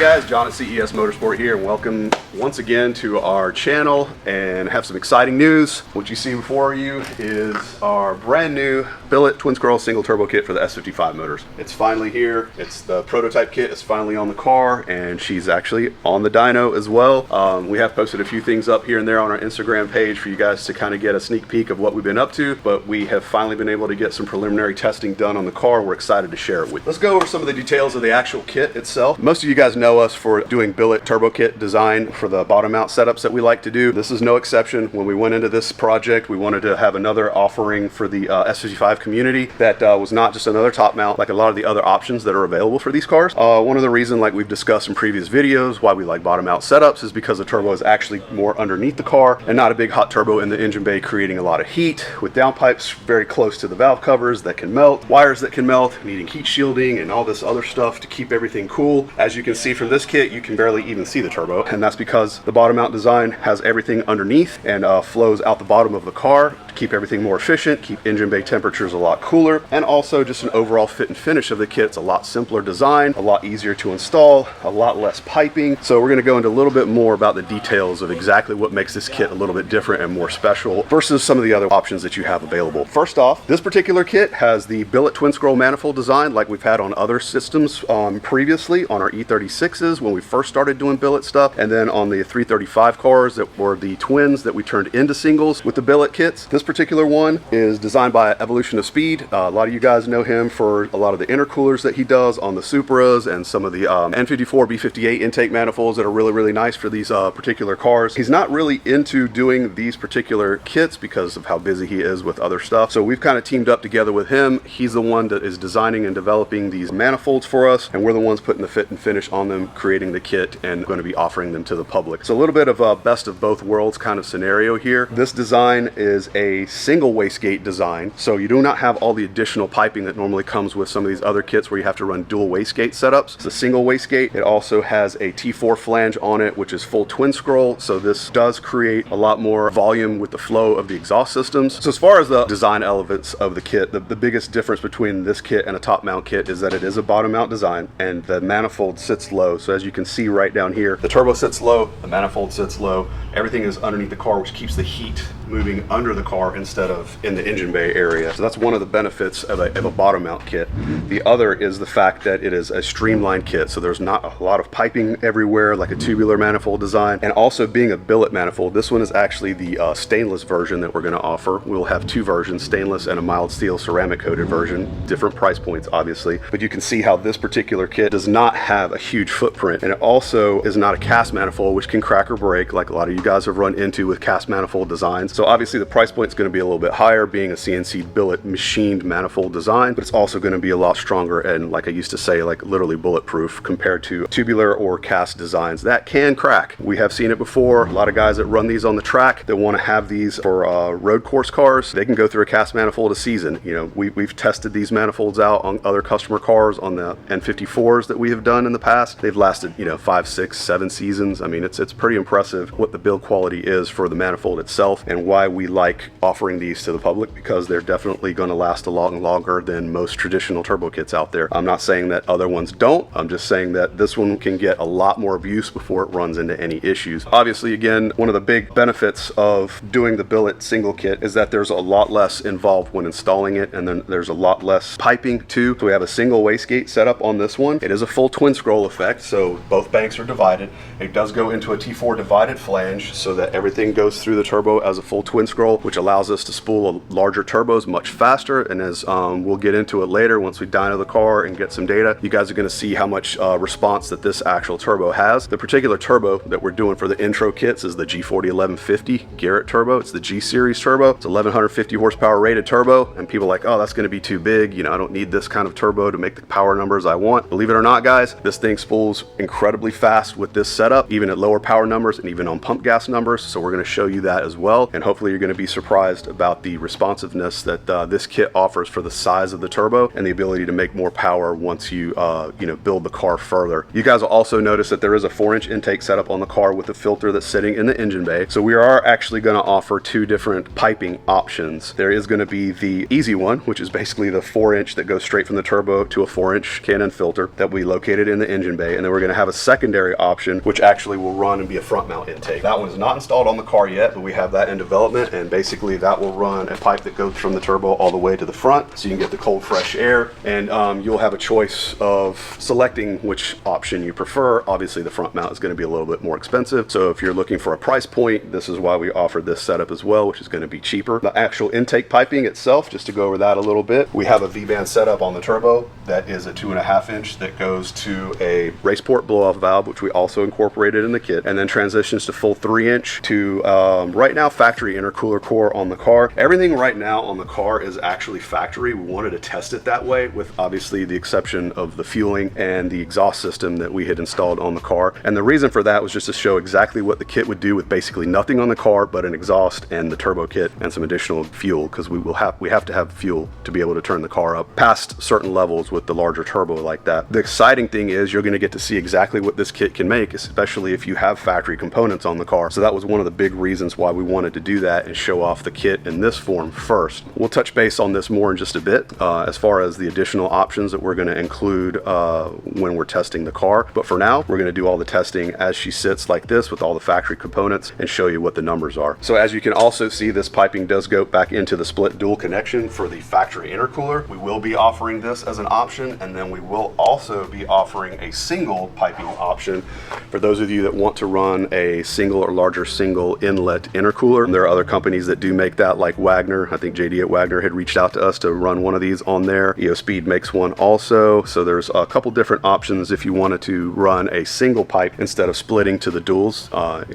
guys, John at CES Motorsport here, and welcome once again to our channel, and have some exciting news. What you see before you is our brand new billet twin scroll single turbo kit for the S55 motors. It's finally here. It's the prototype kit. It's finally on the car, and she's actually on the dyno as well. We have posted a few things up here and there on our Instagram page for you guys to kind of get a sneak peek of what we've been up to, but we have finally been able to get some preliminary testing done on the car. We're excited to share it with you. Let's go over some of the details of the actual kit itself. Most of you guys know us for doing billet turbo kit design for the bottom mount setups that we like to do. This is no exception. When we went into this project, we wanted to have another offering for the S55 community that was not just another top mount like a lot of the other options that are available for these cars. One of the reasons, like we've discussed in previous videos, why we like bottom mount setups is because the turbo is actually more underneath the car and not a big hot turbo in the engine bay creating a lot of heat, with downpipes very close to the valve covers that can melt, wires that can melt, needing heat shielding and all this other stuff to keep everything cool. As you can see from this kit, you can barely even see the turbo, and that's because the bottom mount design has everything underneath and flows out the bottom of the car to keep everything more efficient, keep engine bay temperatures a lot cooler, and also just an overall fit and finish of the kit. It's a lot simpler design, a lot easier to install, a lot less piping. So we're going to go into a little bit more about the details of exactly what makes this kit a little bit different and more special versus some of the other options that you have available. First off, this particular kit has the billet twin scroll manifold design like we've had on other systems previously on our E36s when we first started doing billet stuff, and then on the 335 cars that were the twins that we turned into singles with the billet kits. This particular one is designed by Evolution of Speed. A lot of you guys know him for a lot of the intercoolers that he does on the Supras and some of the N54, B58 intake manifolds that are really nice for these particular cars. He's not really into doing these particular kits because of how busy he is with other stuff, so we've kind of teamed up together with him. He's the one that is designing and developing these manifolds for us, and we're the ones putting the fit and finish on them, creating the kit, and going to be offering them to the public. So a little bit of a best of both worlds kind of scenario here. This design is a single wastegate design, so you do not have all the additional piping that normally comes with some of these other kits where you have to run dual wastegate setups. It's a single wastegate. It also has a T4 flange on it, which is full twin scroll, so this does create a lot more volume with the flow of the exhaust systems. So as far as the design elements of the kit, the biggest difference between this kit and a top mount kit is that it is a bottom mount design and the manifold sits low. So as you can see right down here, the turbo sits low, the manifold sits low, everything is underneath the car, which keeps the heat moving under the car instead of in the engine bay area. So that's one of the benefits of a bottom mount kit. The other is the fact that it is a streamlined kit, so there's not a lot of piping everywhere like a tubular manifold design, and also being a billet manifold, this one is actually the stainless version that we're going to offer. We'll have two versions, stainless and a mild steel ceramic coated version, different price points obviously, but you can see how this particular kit does not have a huge footprint, and it also is not a cast manifold, which can crack or break like a lot of you guys have run into with cast manifold designs. So obviously the price point is going to be a little bit higher being a CNC billet machined manifold design, but it's also going to be a lot stronger and, like I used to say, like literally bulletproof compared to tubular or cast designs that can crack. We have seen it before. A lot of guys that run these on the track that want to have these for road course cars, they can go through a cast manifold a season. You know, we've tested these manifolds out on other customer cars on the N54s that we have done in the past. They've lasted, you know, 5, 6, 7 seasons. I mean, it's pretty impressive what the build quality is for the manifold itself, and why we like offering these to the public, because they're definitely going to last a lot longer than most traditional turbo kits out there. I'm not saying that other ones don't. I'm just saying that this one can get a lot more abuse before it runs into any issues. Obviously, again, one of the big benefits of doing the billet single kit is that there's a lot less involved when installing it, and then there's a lot less piping too. So we have a single wastegate setup on this one. It is a full twin scroll effect, so both banks are divided. It does go into a T4 divided flange so that everything goes through the turbo as a full twin scroll, which allows us to spool larger turbos much faster. And as we'll get into it later once we dyno the car and get some data, you guys are going to see how much response that this actual turbo has. The particular turbo that we're doing for the intro kits is the G40 1150 Garrett turbo. It's the G series turbo. It's 1150 horsepower rated turbo, and people are like, oh, that's going to be too big, you know, I don't need this kind of turbo to make the power numbers I want. Believe it or not, guys, this thing spools incredibly fast with this setup, even at lower power numbers and even on pump gas numbers. So we're going to show you that as well, and hopefully you're going to be surprised about the responsiveness that this kit offers for the size of the turbo and the ability to make more power once you build the car further. You guys will also notice that there is a 4-inch intake setup on the car with a filter that's sitting in the engine bay. So we are actually going to offer 2 different piping options. There is going to be the easy one, which is basically the 4-inch that goes straight from the turbo to a 4-inch K&N filter that will be located in the engine bay. And then we're going to have a secondary option, which actually will run and be a front mount intake. That one is not installed on the car yet, but we have that in development, and basically that will run a pipe that goes from the turbo all the way to the front, so you can get the cold fresh air, and you'll have a choice of selecting which option you prefer. Obviously the front mount is going to be a little bit more expensive, so if you're looking for a price point, this is why we offer this setup as well, which is going to be cheaper. The actual intake piping itself, just to go over that a little bit, we have a V-band setup on the turbo that is a 2.5-inch that goes to a raceport blow-off valve, which we also incorporated in the kit, and then transitions to full 3-inch to right now factory intercooler core on the car. Everything right now on the car is actually factory. We wanted to test it that way, with obviously the exception of the fueling and the exhaust system that we had installed on the car. And the reason for that was just to show exactly what the kit would do with basically nothing on the car but an exhaust and the turbo kit and some additional fuel, because we have to have fuel to be able to turn the car up past certain levels with the larger turbo like that. The exciting thing is you're going to get to see exactly what this kit can make, especially if you have factory components on the car. So that was one of the big reasons why we wanted to do that and show off the kit in this form first. We'll touch base on this more in just a bit as far as the additional options that we're going to include when we're testing the car. But for now, we're going to do all the testing as she sits like this with all the factory components and show you what the numbers are. So as you can also see, this piping does go back into the split dual connection for the factory intercooler. We will be offering this as an option, and then we will also be offering a single piping option for those of you that want to run a single or larger single inlet intercooler. There are other companies that do make that, like Wagner. I think JD at Wagner had reached out to us to run one of these on there. EOSpeed makes one also. So there's a couple different options if you wanted to run a single pipe instead of splitting to the duals,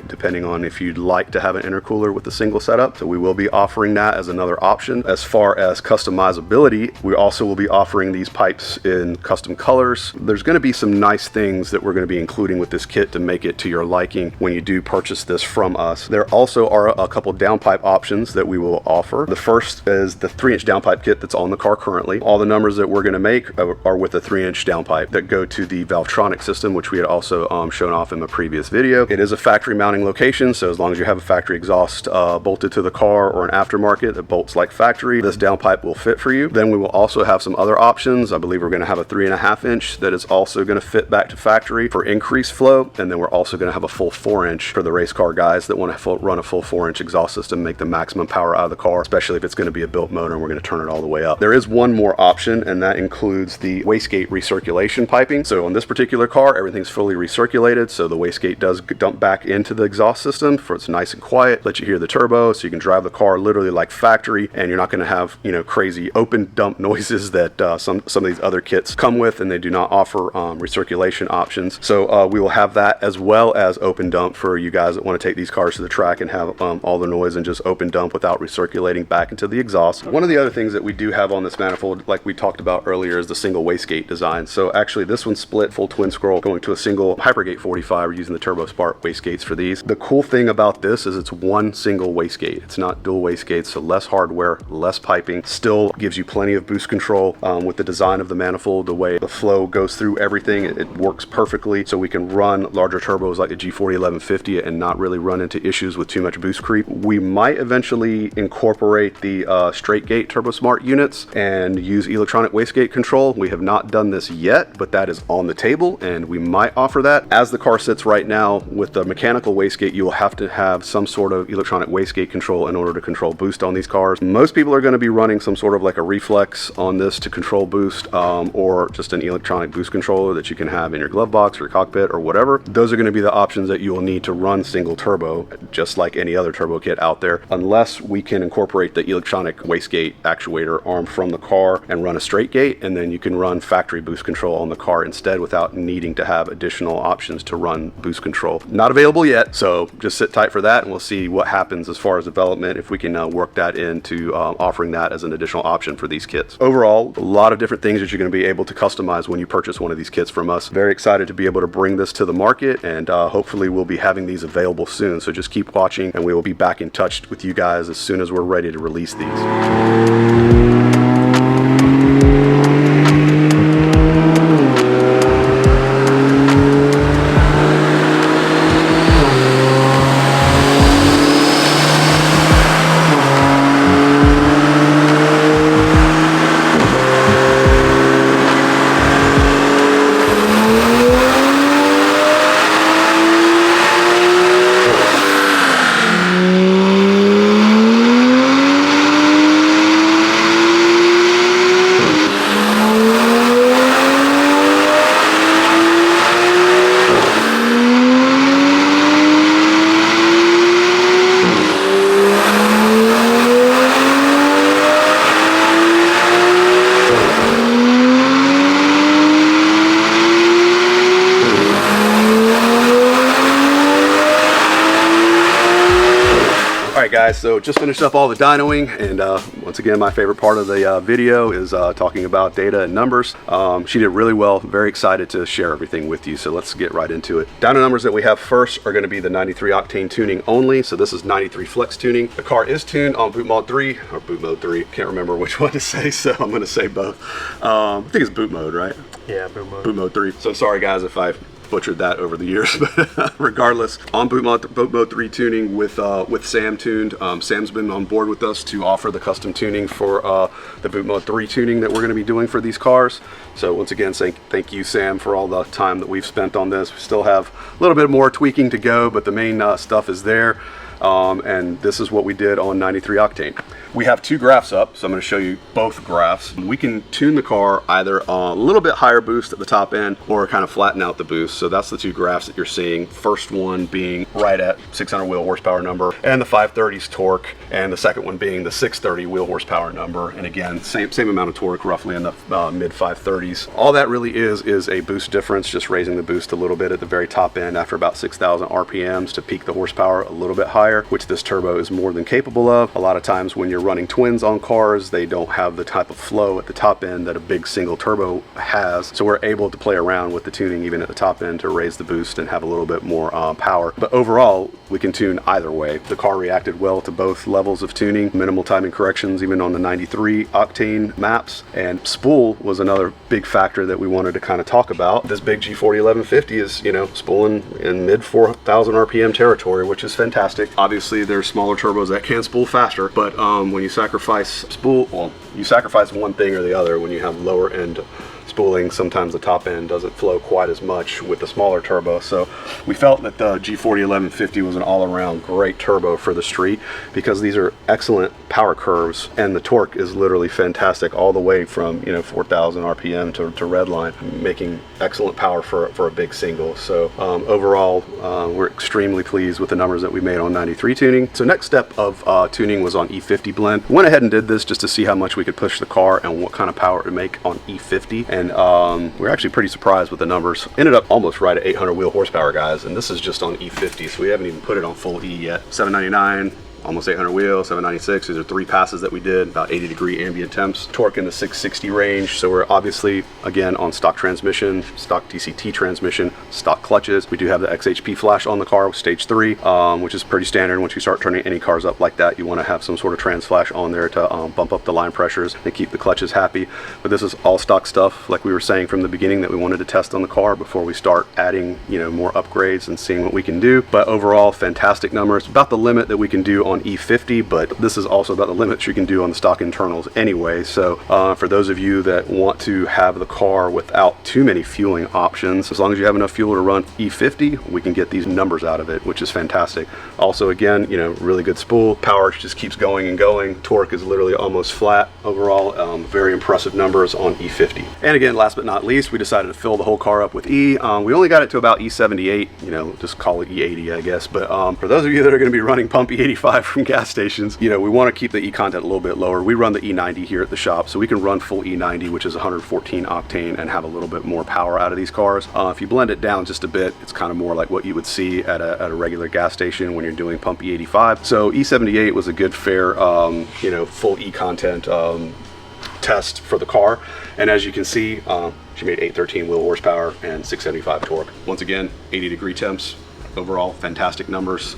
depending on if you'd like to have an intercooler with a single setup. So we will be offering that as another option. As far as customizability, we also will be offering these pipes in custom colors. There's going to be some nice things that we're going to be including with this kit to make it to your liking when you do purchase this from us. There also are a couple downpipe options that we will offer. The first is the 3-inch downpipe kit that's on the car currently. All the numbers that we're going to make are with a 3-inch downpipe that go to the Valvetronic system, which we had also shown off in the previous video. It is a factory mounting location, so as long as you have a factory exhaust bolted to the car or an aftermarket that bolts like factory, this downpipe will fit for you. Then we will also have some other options. I believe we're going to have a 3.5-inch that is also going to fit back to factory for increased flow, and then we're also going to have a full 4-inch for the race car guys that want to run a full 4-inch exhaust system, make the maximum power out of the car, especially if it's going to be a built motor and we're going to turn it all the way up. There is one more option, and that includes the wastegate recirculation piping. So on this particular car, everything's fully recirculated, so the wastegate does dump back into the exhaust system for it's nice and quiet, let you hear the turbo, so you can drive the car literally like factory, and you're not going to have crazy open dump noises that some of these other kits come with, and they do not offer recirculation options. So we will have that as well as open dump for you guys that want to take these cars to the track and have all the noise and just open dump without recirculating back into the exhaust. One of the other things that we do have on this manifold, like we talked about earlier, is the single wastegate design. So actually this one's split full twin scroll going to a single Hypergate 45. We're using the Turbo Spark wastegates for these. The cool thing about this is it's one single wastegate. It's not dual wastegates, so less hardware, less piping, still gives you plenty of boost control with the design of the manifold, the way the flow goes through everything. It works perfectly, so we can run larger turbos like the G40 1150 and not really run into issues with too much boost creep. We might eventually incorporate the straight gate Turbo Smart units and use electronic wastegate control. We have not done this yet, but that is on the table and we might offer that. As the car sits right now with the mechanical wastegate, you will have to have some sort of electronic wastegate control in order to control boost on these cars. Most people are going to be running some sort of like a reflex on this to control boost, or just an electronic boost controller that you can have in your glove box or cockpit or whatever. Those are going to be the options that you will need to run single turbo, just like any other turbo kit out there, unless we can incorporate the electronic wastegate actuator arm from the car and run a straight gate, and then you can run factory boost control on the car instead without needing to have additional options to run boost control. Not available yet, so just sit tight for that and we'll see what happens as far as development, if we can work that into offering that as an additional option for these kits. Overall, a lot of different things that you're going to be able to customize when you purchase one of these kits from us. Very excited to be able to bring this to the market, and hopefully we'll be having these available soon, so just keep watching and we will be back in touch with you guys as soon as we're ready to release these. Alright guys, so just finished up all the dynoing, and once again my favorite part of the video is talking about data and numbers. She did really well, very excited to share everything with you, so let's get right into it. Dyno numbers that we have first are going to be the 93 octane tuning only, so this is 93 flex tuning. The car is tuned on boot mode 3, or boot mode 3, can't remember which one to say, so I'm going to say both. I think it's boot mode, right? Yeah, boot mode. Boot mode 3. So sorry guys if I butchered that over the years, but regardless, on boot mode 3 tuning with Sam tuned. Sam's been on board with us to offer the custom tuning for the boot mode 3 tuning that we're going to be doing for these cars. So once again, saying thank you, Sam, for all the time that we've spent on this. We still have a little bit more tweaking to go, but the main stuff is there. And this is what we did on 93 octane. We have two graphs up, so I'm going to show you both graphs. We can tune the car either on a little bit higher boost at the top end or kind of flatten out the boost. So that's the two graphs that you're seeing. First one being right at 600 wheel horsepower number and the 530s torque, and the second one being the 630 wheel horsepower number. And again, same amount of torque, roughly in the mid 530s. All that really is a boost difference, just raising the boost a little bit at the very top end after about 6,000 RPMs to peak the horsepower a little bit higher, which this turbo is more than capable of. A lot of times when you're running twins on cars, they don't have the type of flow at the top end that a big single turbo has, so we're able to play around with the tuning even at the top end to raise the boost and have a little bit more power. But overall, we can tune either way. The car reacted well to both levels of tuning, minimal timing corrections even on the 93 octane maps, and spool was another big factor that we wanted to kind of talk about. This big G40 1150 is, you know, spooling in mid 4,000 RPM territory, which is fantastic. Obviously there's smaller turbos that can spool faster, but when you sacrifice spool, well, you sacrifice one thing or the other. When you have lower end spooling, sometimes the top end doesn't flow quite as much with the smaller turbo. So we felt that the G40 1150 was an all-around great turbo for the street, because these are excellent power curves and the torque is literally fantastic all the way from, you know, 4,000 RPM to redline, making excellent power for a big single. So overall, we're extremely pleased with the numbers that we made on 93 tuning. So next step of tuning was on E50 blend. We went ahead and did this just to see how much we could push the car and what kind of power it would make on E50. And we're actually pretty surprised with the numbers. Ended up almost right at 800 wheel horsepower, guys, and this is just on E50, so we haven't even put it on full E yet. 799, almost 800 wheel, 796. These are 3 passes that we did, about 80-degree ambient temps. Torque in the 660 range, so we're obviously, again, on stock transmission, stock DCT transmission, stock clutches. We do have the XHP flash on the car with stage 3, which is pretty standard. Once you start turning any cars up like that, you want to have some sort of trans flash on there to bump up the line pressures and keep the clutches happy. But this is all stock stuff, like we were saying from the beginning, that we wanted to test on the car before we start adding, you know, more upgrades and seeing what we can do. But overall, fantastic numbers. About the limit that we can do on E50, but this is also about the limits you can do on the stock internals anyway. So for those of you that want to have the car without too many fueling options, as long as you have enough fuel to run E50, we can get these numbers out of it, which is fantastic. Also, again, you know, really good spool. Power just keeps going and going. Torque is literally almost flat overall. Very impressive numbers on E50. And again, last but not least, we decided to fill the whole car up with E. We only got it to about E78, you know, just call it E80, I guess. But for those of you that are going to be running pump E85 from gas stations, you know, we want to keep the E content a little bit lower. We run the E90 here at the shop, so we can run full E90, which is 114 octane, and have a little bit more power out of these cars. If you blend it down just a bit, it's kind of more like what you would see at a regular gas station when you're doing pump E85. So E78 was a good, fair, you know, full E content test for the car. And as you can see, she made 813 wheel horsepower and 675 torque. Once again, 80-degree temps. Overall, fantastic numbers.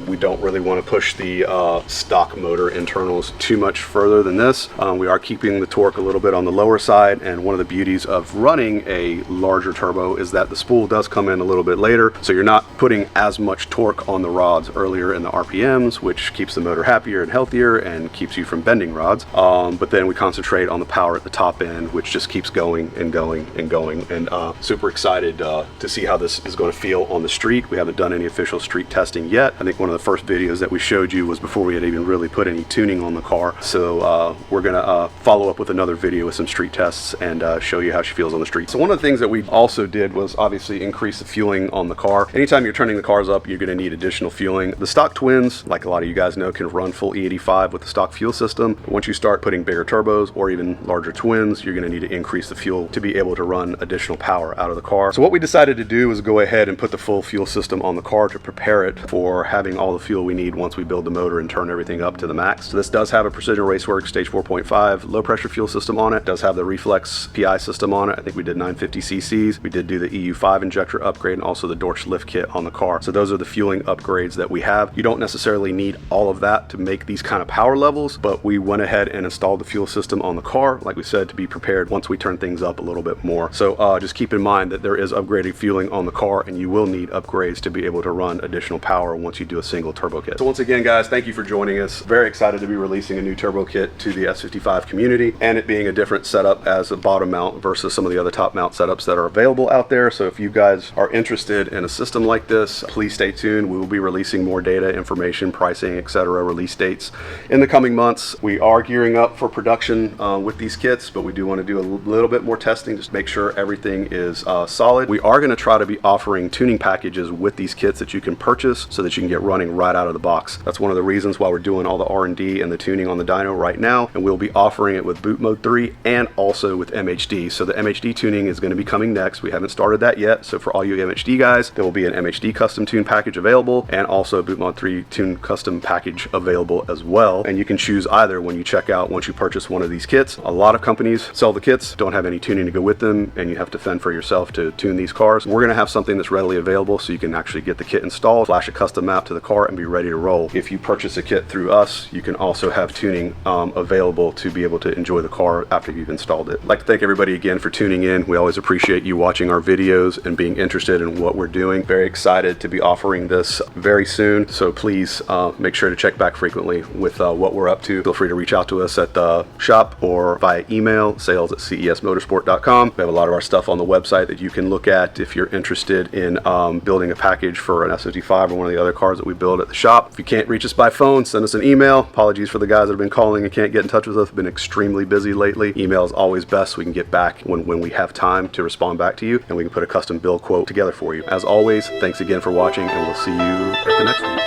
We don't really want to push the stock motor internals too much further than this. We are keeping the torque a little bit on the lower side, and one of the beauties of running a larger turbo is that the spool does come in a little bit later, so you're not putting as much torque on the rods earlier in the RPMs, which keeps the motor happier and healthier and keeps you from bending rods. But then we concentrate on the power at the top end, which just keeps going and going and going, and super excited to see how this is going to feel on the street. We haven't done any official street testing yet. I think one of the first videos that we showed you was before we had even really put any tuning on the car. So we're gonna follow up with another video with some street tests and show you how she feels on the street. So one of the things that we also did was obviously increase the fueling on the car. Anytime you're turning the cars up, you're gonna need additional fueling. The stock twins, like a lot of you guys know, can run full E85 with the stock fuel system. But once you start putting bigger turbos or even larger twins, you're gonna need to increase the fuel to be able to run additional power out of the car. So what we decided to do was go ahead and put the full fuel system on the car to prepare it for for having all the fuel we need once we build the motor and turn everything up to the max. So this does have a Precision Raceworks Stage 4.5 low pressure fuel system on it. It does have the Reflex PI system on it. I think we did 950 cc's. We did do the EU5 injector upgrade and also the Dorsch lift kit on the car. So those are the fueling upgrades that we have. You don't necessarily need all of that to make these kind of power levels, but we went ahead and installed the fuel system on the car, like we said, to be prepared once we turn things up a little bit more. So just keep in mind that there is upgraded fueling on the car, and you will need upgrades to be able to run additional power once you do a single turbo kit. So once again, guys, thank you for joining us. Very excited to be releasing a new turbo kit to the S55 community, and it being a different setup as a bottom mount versus some of the other top mount setups that are available out there. So if you guys are interested in a system like this, please stay tuned. We will be releasing more data, information, pricing, etc., release dates in the coming months. We are gearing up for production with these kits, but we do want to do a little bit more testing just to make sure everything is solid. We are going to try to be offering tuning packages with these kits that you can purchase so that you can get running right out of the box. That's one of the reasons why we're doing all the R&D and the tuning on the dyno right now, and we'll be offering it with boot mode 3 and also with MHD. So the MHD tuning is going to be coming next. We haven't started that yet, so for all you MHD guys, there will be an MHD custom tune package available and also a boot mode 3 tune custom package available as well, and you can choose either when you check out once you purchase one of these kits. A lot of companies sell the kits, don't have any tuning to go with them, and you have to fend for yourself to tune these cars. We're going to have something that's readily available so you can actually get the kit installed, flash a custom map to the car, and be ready to roll. If you purchase a kit through us, you can also have tuning available to be able to enjoy the car after you've installed it. I'd like to thank everybody again for tuning in. We always appreciate you watching our videos and being interested in what we're doing. Very excited to be offering this very soon, so please make sure to check back frequently with what we're up to. Feel free to reach out to us at the shop or via email, sales@cesmotorsport.com. We have a lot of our stuff on the website that you can look at if you're interested in building a package for an S55 or one of the other cars that we build at the shop. If you can't reach us by phone, send us an email. Apologies for the guys that have been calling and can't get in touch with us. We've been extremely busy lately. Email is always best so we can get back when we have time to respond back to you, and we can put a custom build quote together for you. As always, thanks again for watching, and we'll see you at the next one.